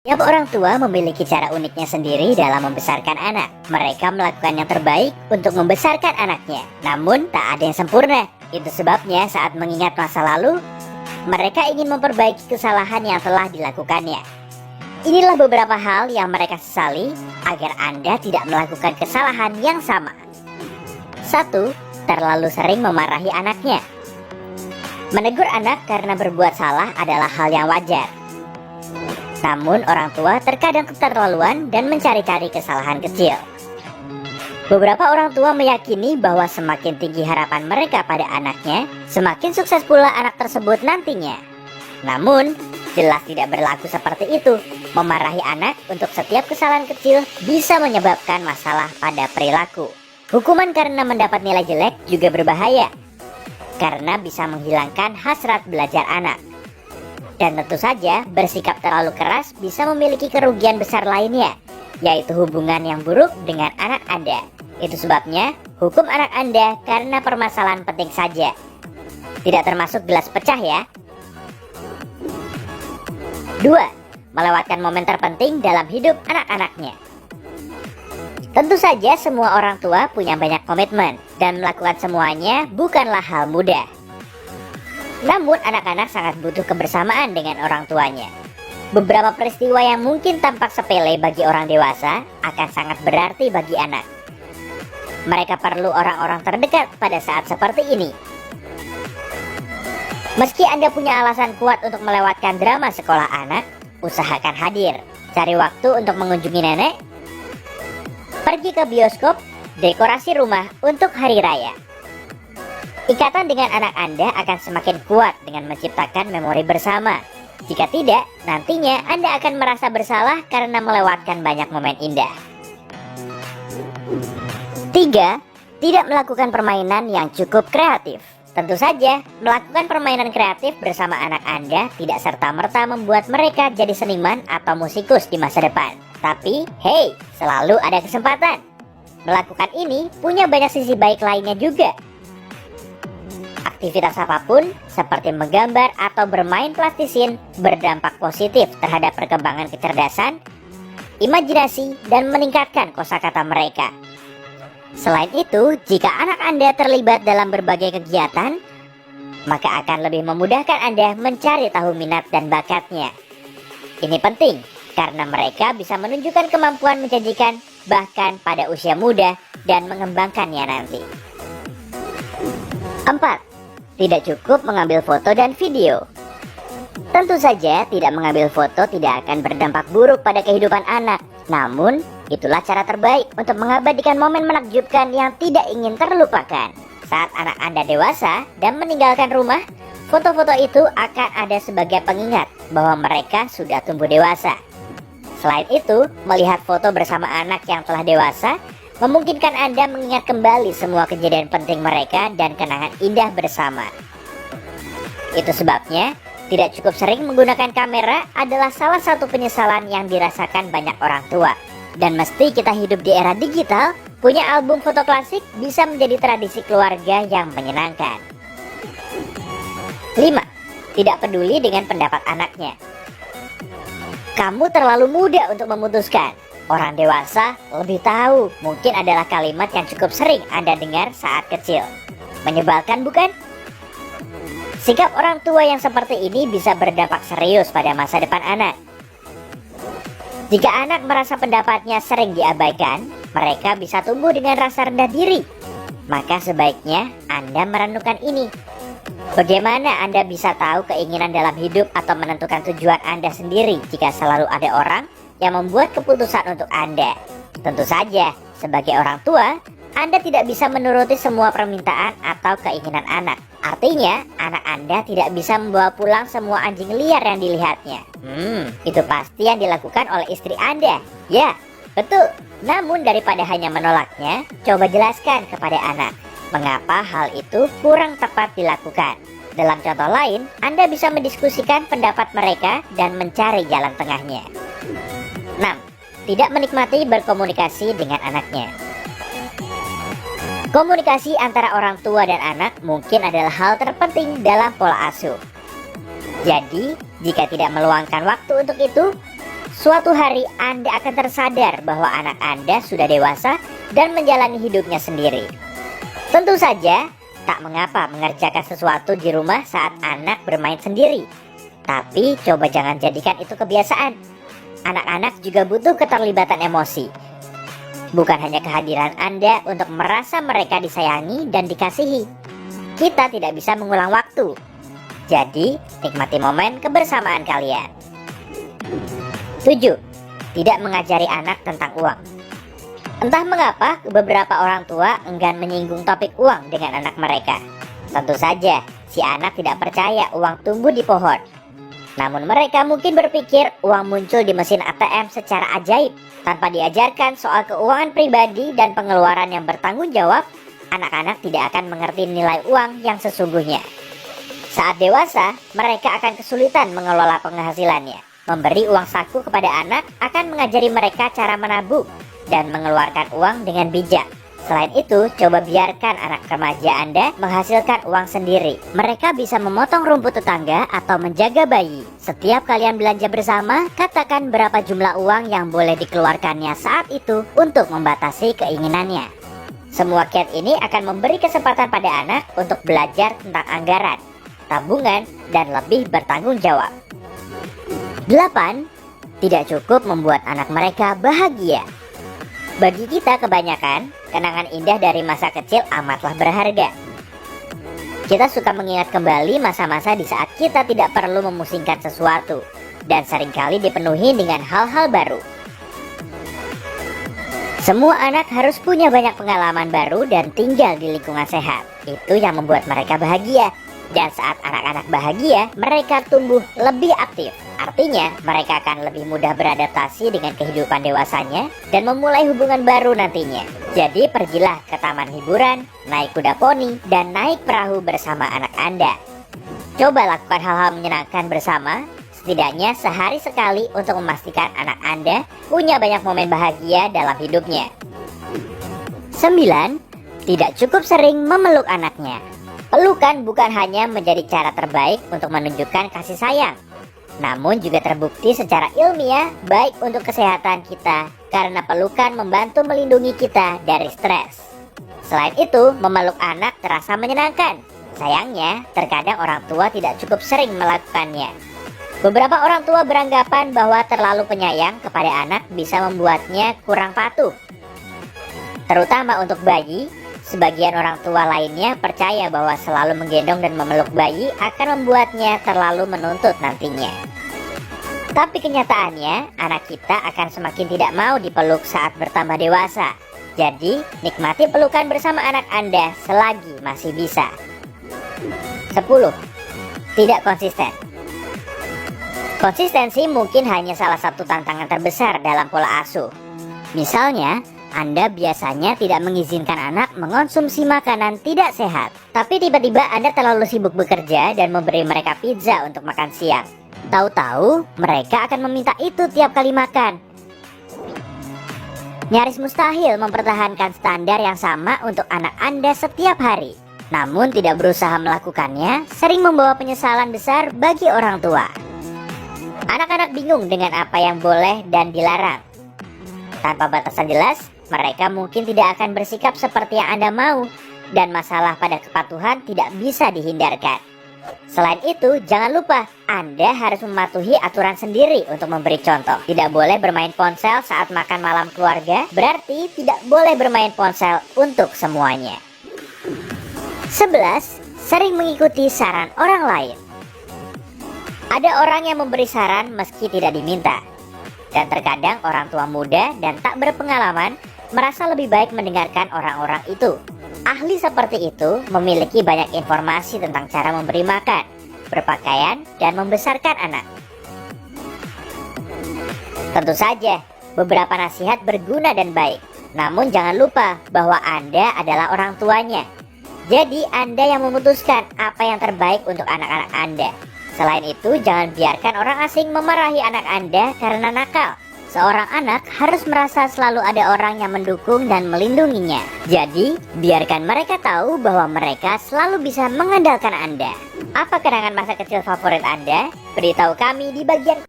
Tiap orang tua memiliki cara uniknya sendiri dalam membesarkan anak. Mereka melakukan yang terbaik untuk membesarkan anaknya. Namun, tak ada yang sempurna. Itu sebabnya saat mengingat masa lalu, mereka ingin memperbaiki kesalahan yang telah dilakukannya. Inilah beberapa hal yang mereka sesali agar Anda tidak melakukan kesalahan yang sama. 1. Terlalu sering memarahi anaknya. Menegur anak karena berbuat salah adalah hal yang wajar. Namun orang tua terkadang keterlaluan dan mencari-cari kesalahan kecil. Beberapa orang tua meyakini bahwa semakin tinggi harapan mereka pada anaknya, semakin sukses pula anak tersebut nantinya. Namun, jelas tidak berlaku seperti itu. Memarahi anak untuk setiap kesalahan kecil bisa menyebabkan masalah pada perilaku. Hukuman karena mendapat nilai jelek juga berbahaya, karena bisa menghilangkan hasrat belajar anak. Dan tentu saja, bersikap terlalu keras bisa memiliki kerugian besar lainnya, yaitu hubungan yang buruk dengan anak Anda. Itu sebabnya, hukum anak Anda karena permasalahan penting saja. Tidak termasuk gelas pecah ya. 2. Melewatkan momen terpenting dalam hidup anak-anaknya. Tentu saja semua orang tua punya banyak komitmen, dan melakukan semuanya bukanlah hal mudah. Namun anak-anak sangat butuh kebersamaan dengan orang tuanya. Beberapa peristiwa yang mungkin tampak sepele bagi orang dewasa akan sangat berarti bagi anak. Mereka perlu orang-orang terdekat pada saat seperti ini. Meski Anda punya alasan kuat untuk melewatkan drama sekolah anak, usahakan hadir. Cari waktu untuk mengunjungi nenek, pergi ke bioskop, dekorasi rumah untuk hari raya. Ikatan dengan anak Anda akan semakin kuat dengan menciptakan memori bersama. Jika tidak, nantinya Anda akan merasa bersalah karena melewatkan banyak momen indah. 3. Tidak melakukan permainan yang cukup kreatif. Tentu saja, melakukan permainan kreatif bersama anak Anda tidak serta-merta membuat mereka jadi seniman atau musikus di masa depan. Tapi, hey, selalu ada kesempatan. Melakukan ini punya banyak sisi baik lainnya juga. Aktivitas apapun, seperti menggambar atau bermain plastisin, berdampak positif terhadap perkembangan kecerdasan, imajinasi, dan meningkatkan kosakata mereka. Selain itu, jika anak Anda terlibat dalam berbagai kegiatan, maka akan lebih memudahkan Anda mencari tahu minat dan bakatnya. Ini penting, karena mereka bisa menunjukkan kemampuan menjanjikan bahkan pada usia muda dan mengembangkannya nanti. 4. Tidak cukup mengambil foto dan video. Tentu saja tidak mengambil foto tidak akan berdampak buruk pada kehidupan anak. Namun, itulah cara terbaik untuk mengabadikan momen menakjubkan yang tidak ingin terlupakan. Saat anak Anda dewasa dan meninggalkan rumah, foto-foto itu akan ada sebagai pengingat bahwa mereka sudah tumbuh dewasa. Selain itu, melihat foto bersama anak yang telah dewasa memungkinkan Anda mengingat kembali semua kejadian penting mereka dan kenangan indah bersama. Itu sebabnya, tidak cukup sering menggunakan kamera adalah salah satu penyesalan yang dirasakan banyak orang tua. Dan mesti kita hidup di era digital, punya album foto klasik bisa menjadi tradisi keluarga yang menyenangkan. 5. Tidak peduli dengan pendapat anaknya. Kamu terlalu muda untuk memutuskan. Orang dewasa lebih tahu, mungkin adalah kalimat yang cukup sering Anda dengar saat kecil. Menyebalkan bukan? Sikap orang tua yang seperti ini bisa berdampak serius pada masa depan anak. Jika anak merasa pendapatnya sering diabaikan, mereka bisa tumbuh dengan rasa rendah diri. Maka sebaiknya Anda merenungkan ini. Bagaimana Anda bisa tahu keinginan dalam hidup atau menentukan tujuan Anda sendiri jika selalu ada orang yang membuat keputusan untuk Anda? Tentu saja, sebagai orang tua, Anda tidak bisa menuruti semua permintaan atau keinginan anak. Artinya, anak Anda tidak bisa membawa pulang semua anjing liar yang dilihatnya. Itu pasti yang dilakukan oleh istri Anda. Ya, betul. Namun daripada hanya menolaknya, coba jelaskan kepada anak mengapa hal itu kurang tepat dilakukan. Dalam contoh lain, Anda bisa mendiskusikan pendapat mereka dan mencari jalan tengahnya. 6. Tidak menikmati berkomunikasi dengan anaknya. Komunikasi antara orang tua dan anak mungkin adalah hal terpenting dalam pola asuh. Jadi, jika tidak meluangkan waktu untuk itu, Suatu hari Anda akan tersadar bahwa anak Anda sudah dewasa dan menjalani hidupnya sendiri. Tentu saja, tak mengapa mengerjakan sesuatu di rumah saat anak bermain sendiri. Tapi coba jangan jadikan itu kebiasaan. Anak-anak juga butuh keterlibatan emosi. Bukan hanya kehadiran Anda untuk merasa mereka disayangi dan dikasihi. Kita tidak bisa mengulang waktu. Jadi, nikmati momen kebersamaan kalian. 7. Tidak mengajari anak tentang uang. Entah mengapa beberapa orang tua enggan menyinggung topik uang dengan anak mereka. Tentu saja, si anak tidak percaya uang tumbuh di pohon. Namun mereka mungkin berpikir uang muncul di mesin ATM secara ajaib. Tanpa diajarkan soal keuangan pribadi dan pengeluaran yang bertanggung jawab, anak-anak tidak akan mengerti nilai uang yang sesungguhnya. Saat dewasa, mereka akan kesulitan mengelola penghasilannya. Memberi uang saku kepada anak akan mengajari mereka cara menabung dan mengeluarkan uang dengan bijak. Selain itu, coba biarkan anak remaja Anda menghasilkan uang sendiri. Mereka bisa memotong rumput tetangga atau menjaga bayi. Setiap kalian belanja bersama, katakan berapa jumlah uang yang boleh dikeluarkannya saat itu untuk membatasi keinginannya. Semua kiat ini akan memberi kesempatan pada anak untuk belajar tentang anggaran, tabungan, dan lebih bertanggung jawab. 8. Tidak cukup membuat anak mereka bahagia. Bagi kita kebanyakan, kenangan indah dari masa kecil amatlah berharga. Kita suka mengingat kembali masa-masa di saat kita tidak perlu memusingkan sesuatu, dan seringkali dipenuhi dengan hal-hal baru. Semua anak harus punya banyak pengalaman baru dan tinggal di lingkungan sehat. Itu yang membuat mereka bahagia. Dan saat anak-anak bahagia, mereka tumbuh lebih aktif. Artinya, mereka akan lebih mudah beradaptasi dengan kehidupan dewasanya dan memulai hubungan baru nantinya. Jadi, pergilah ke taman hiburan, naik kuda poni, dan naik perahu bersama anak Anda. Coba lakukan hal-hal menyenangkan bersama, setidaknya sehari sekali untuk memastikan anak Anda punya banyak momen bahagia dalam hidupnya. 9. Tidak cukup sering memeluk anaknya. Pelukan bukan hanya menjadi cara terbaik untuk menunjukkan kasih sayang, namun juga terbukti secara ilmiah baik untuk kesehatan kita karena pelukan membantu melindungi kita dari stres. Selain itu, memeluk anak terasa menyenangkan. Sayangnya, terkadang orang tua tidak cukup sering melakukannya. Beberapa orang tua beranggapan bahwa terlalu penyayang kepada anak bisa membuatnya kurang patuh. Terutama untuk bayi, sebagian orang tua lainnya percaya bahwa selalu menggendong dan memeluk bayi akan membuatnya terlalu menuntut nantinya. Tapi kenyataannya, anak kita akan semakin tidak mau dipeluk saat bertambah dewasa. Jadi, nikmati pelukan bersama anak Anda selagi masih bisa. 10. Tidak konsisten. Konsistensi mungkin hanya salah satu tantangan terbesar dalam pola asuh. Misalnya, Anda biasanya tidak mengizinkan anak mengonsumsi makanan tidak sehat. Tapi tiba-tiba Anda terlalu sibuk bekerja dan memberi mereka pizza untuk makan siang. Tahu-tahu mereka akan meminta itu tiap kali makan. Nyaris mustahil mempertahankan standar yang sama untuk anak Anda setiap hari. Namun tidak berusaha melakukannya sering membawa penyesalan besar bagi orang tua. Anak-anak bingung dengan apa yang boleh dan dilarang. Tanpa batasan jelas, mereka mungkin tidak akan bersikap seperti yang Anda mau, dan masalah pada kepatuhan tidak bisa dihindarkan. Selain itu, jangan lupa Anda harus mematuhi aturan sendiri untuk memberi contoh. Tidak boleh bermain ponsel saat makan malam keluarga, berarti tidak boleh bermain ponsel untuk semuanya. 11. Sering mengikuti saran orang lain. Ada orang yang memberi saran meski tidak diminta. Dan terkadang orang tua muda dan tak berpengalaman merasa lebih baik mendengarkan orang-orang itu. Ahli seperti itu memiliki banyak informasi tentang cara memberi makan, berpakaian, dan membesarkan anak. Tentu saja, beberapa nasihat berguna dan baik. Namun jangan lupa bahwa Anda adalah orang tuanya. Jadi Anda yang memutuskan apa yang terbaik untuk anak-anak Anda. Selain itu, jangan biarkan orang asing memarahi anak Anda karena nakal. Seorang anak harus merasa selalu ada orang yang mendukung dan melindunginya. Jadi, biarkan mereka tahu bahwa mereka selalu bisa mengandalkan Anda. Apa kenangan masa kecil favorit Anda? Beritahu kami di bagian